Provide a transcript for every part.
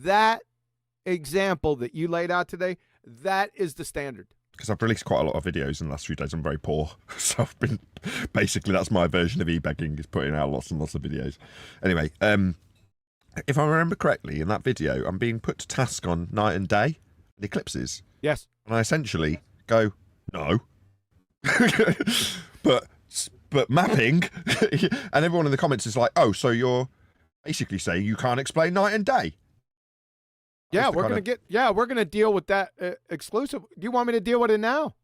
that example that you laid out today, that is the standard. Because I've released quite a lot of videos in the last few days. I'm very poor. So I've been, basically that's my version of e-begging, is putting out lots and lots of videos. Anyway, if I remember correctly, in that video, I'm being put to task on night and day and eclipses. Yes. And I essentially go, no. but mapping, and everyone in the comments is like, oh, so you're basically saying you can't explain night and day. Yeah, we're gonna deal with that exclusive. Do you want me to deal with it now?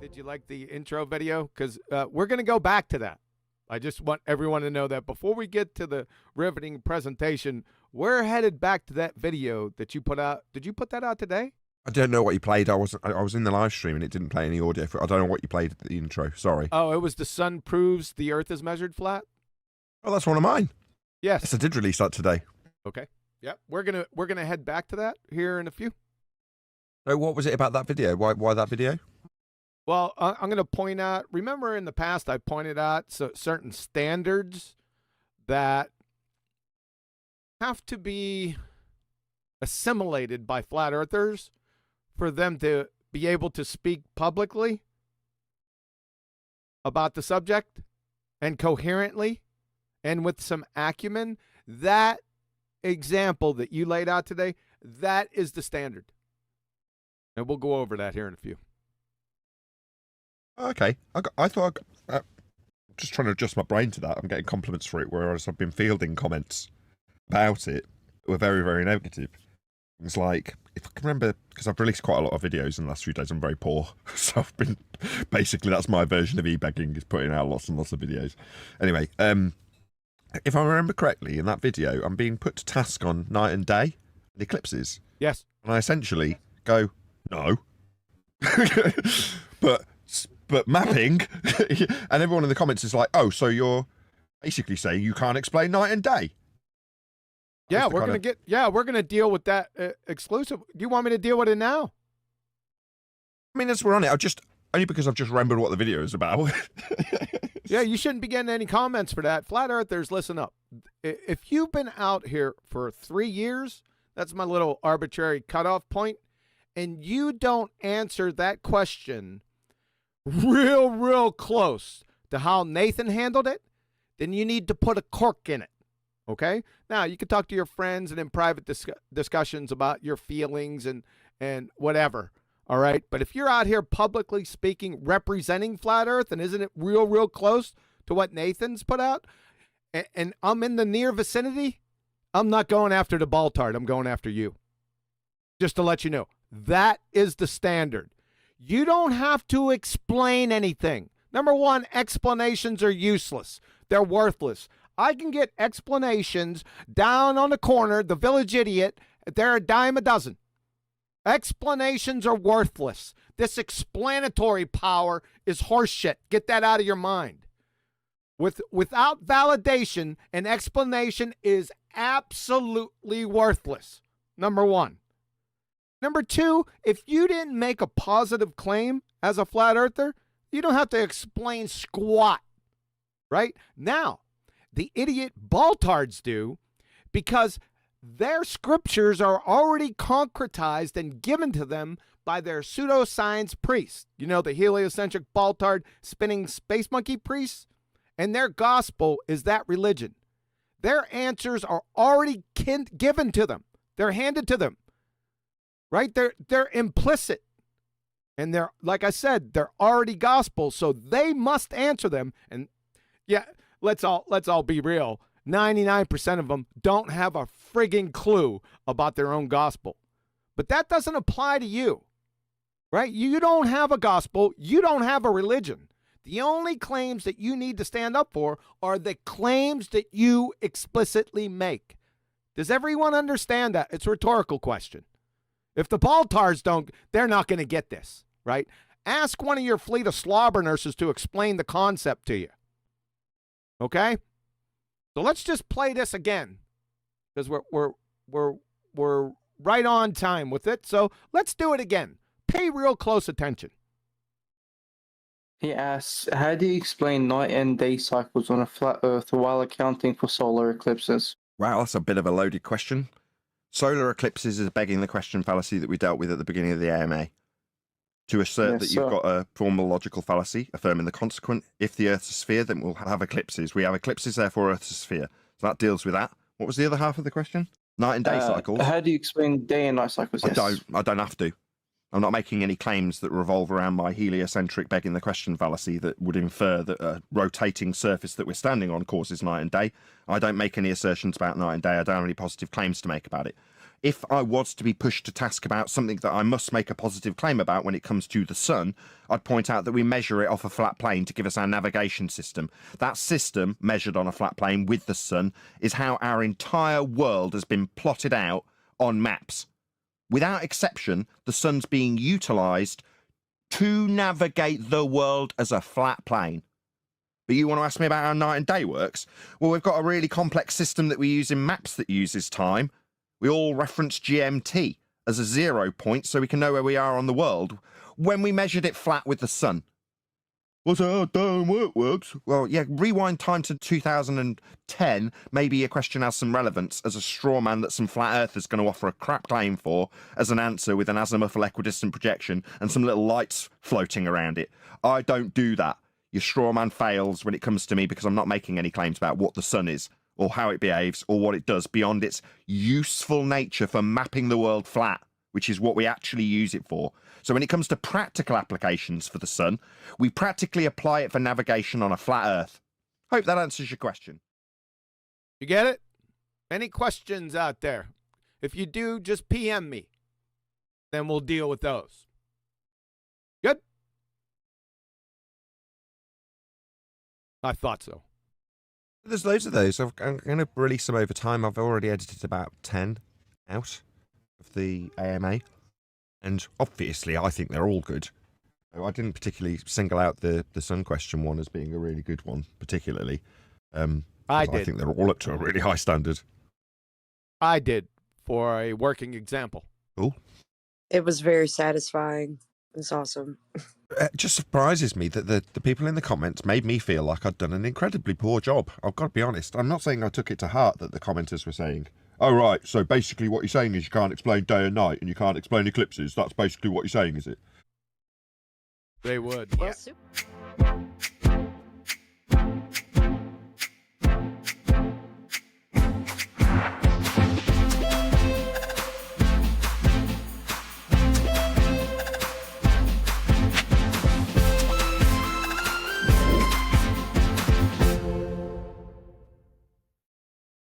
Did you like the intro video? Because we're gonna go back to that. I just want everyone to know that before we get to the riveting presentation, we're headed back to that video that you put out. Did you put that out today? I don't know what you played. I was in the live stream and it didn't play any audio. I don't know what you played at the intro. Sorry. Oh, it was the sun proves the Earth is measured flat. Oh, that's one of mine. Yes. Yes, I did release that today. Okay. Yep. We're gonna head back to that here in a few. So what was it about that video? Why that video? Well, I'm going to point out, remember in the past I pointed out certain standards that have to be assimilated by flat earthers for them to be able to speak publicly about the subject and coherently and with some acumen. That example that you laid out today, that is the standard. And we'll go over that here in a few. Okay, I thought, just trying to adjust my brain to that. I'm getting compliments for it, whereas I've been fielding comments about it that were very, very negative. It's like, if I can remember, because I've released quite a lot of videos in the last few days, I'm very poor. So I've been, basically that's my version of e-begging, is putting out lots and lots of videos. Anyway, if I remember correctly, in that video, I'm being put to task on night and day and eclipses. Yes. And I essentially go, no. But mapping, and everyone in the comments is like, oh, so you're basically saying you can't explain night and day. Yeah, we're gonna deal with that exclusive. Do you want me to deal with it now? I mean, as we're on it, only because I've just remembered what the video is about. Yeah, you shouldn't be getting any comments for that. Flat earthers, listen up. If you've been out here for 3 years, that's my little arbitrary cutoff point, and you don't answer that question real close to how Nathan handled it, then you need to put a cork in it. Okay? Now, you can talk to your friends and in private discussions about your feelings and whatever. All right? But if you're out here publicly speaking, representing Flat Earth, and isn't it real close to what Nathan's put out, and I'm in the near vicinity, I'm not going after the ball-tard. I'm going after you. Just to let you know. That is the standard. You don't have to explain anything. Number one, explanations are useless. They're worthless. I can get explanations down on the corner, the village idiot, they're a dime a dozen. Explanations are worthless. This explanatory power is horseshit. Get that out of your mind. Without validation, an explanation is absolutely worthless. Number one. Number two, if you didn't make a positive claim as a flat earther, you don't have to explain squat, right? Now, the idiot ball-tards do, because their scriptures are already concretized and given to them by their pseudoscience priests. You know, the heliocentric ball-tard spinning space monkey priests? And their gospel is that religion. Their answers are already given to them. They're handed to them. Right? They're implicit. And they're, like I said, they're already gospel, so they must answer them. And yeah, let's all be real. 99% of them don't have a frigging clue about their own gospel. But that doesn't apply to you. Right? You don't have a gospel, you don't have a religion. The only claims that you need to stand up for are the claims that you explicitly make. Does everyone understand that? It's a rhetorical question. If the ball-tards don't, they're not going to get this, right? Ask one of your fleet of slobber nurses to explain the concept to you. Okay? So let's just play this again, because we're right on time with it. So let's do it again. Pay real close attention. He asks, how do you explain night and day cycles on a flat Earth while accounting for solar eclipses? Wow, that's a bit of a loaded question. Solar eclipses is begging the question fallacy that we dealt with at the beginning of the AMA. To assert Yes, that you've sir. got a formal logical fallacy, affirming the consequent, if the Earth's a sphere, then we'll have eclipses. We have eclipses, therefore Earth's a sphere. So that deals with that. What was the other half of the question? Night and day cycles? How do you explain day and night cycles? Yes. I don't have to. I'm not making any claims that revolve around my heliocentric begging the question fallacy that would infer that a rotating surface that we're standing on causes night and day. I don't make any assertions about night and day. I don't have any positive claims to make about it. If I was to be pushed to task about something that I must make a positive claim about when it comes to the sun, I'd point out that we measure it off a flat plane to give us our navigation system. That system, measured on a flat plane with the sun, is how our entire world has been plotted out on maps. Without exception, the sun's being utilised to navigate the world as a flat plane. But you want to ask me about how night and day works? Well, we've got a really complex system that we use in maps that uses time. We all reference GMT as a 0 point so we can know where we are on the world when we measured it flat with the sun. What's how damn works? Well, yeah, rewind time to 2010. Maybe your question has some relevance as a straw man that some flat earther's going to offer a crap claim for as an answer with an azimuthal equidistant projection and some little lights floating around it. I don't do that. Your straw man fails when it comes to me because I'm not making any claims about what the sun is or how it behaves or what it does beyond its useful nature for mapping the world flat, which is what we actually use it for. So when it comes to practical applications for the sun, we practically apply it for navigation on a flat Earth. Hope that answers your question. You get it? Any questions out there? If you do, just PM me. Then we'll deal with those. Good? I thought so. There's loads of those. I'm going to release them over time. I've already edited about 10 out of the AMA. And obviously, I think they're all good. I didn't particularly single out the sun question one as being a really good one, particularly. I think they're all up to a really high standard. I did, for a working example. Cool. It was very satisfying. It's awesome. It just surprises me that the people in the comments made me feel like I'd done an incredibly poor job. I've got to be honest. I'm not saying I took it to heart that the commenters were saying, oh, right, so basically what you're saying is you can't explain day and night and you can't explain eclipses. That's basically what you're saying, is it? They would. Well, Yeah.